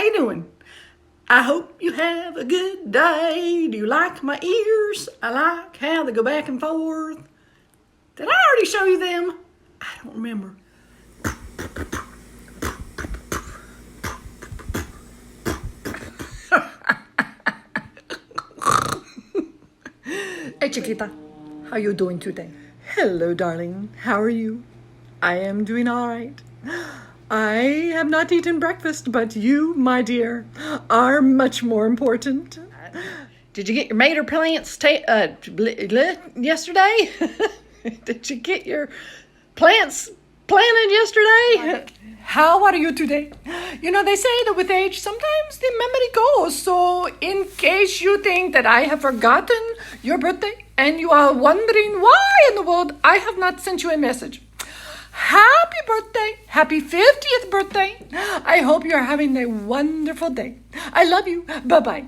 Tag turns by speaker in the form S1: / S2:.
S1: you doing? I hope you have a good day. Do you like my ears? I like how they go back and forth. Did I already show you them? I don't remember. Hey, Chiquita. How you doing today? Hello, darling. How are you? I am doing all right. I have not eaten breakfast, but you, my dear, are much more important. Did you get your mater plants yesterday? Did you get your plants planted yesterday? How are you today? You know, they say that with age, sometimes the memory goes. So in case you think that I have forgotten your birthday and you are wondering why in the world I have not sent you a message, happy birthday. Happy 50th birthday. I hope you're having a wonderful day. I love you. Bye-bye.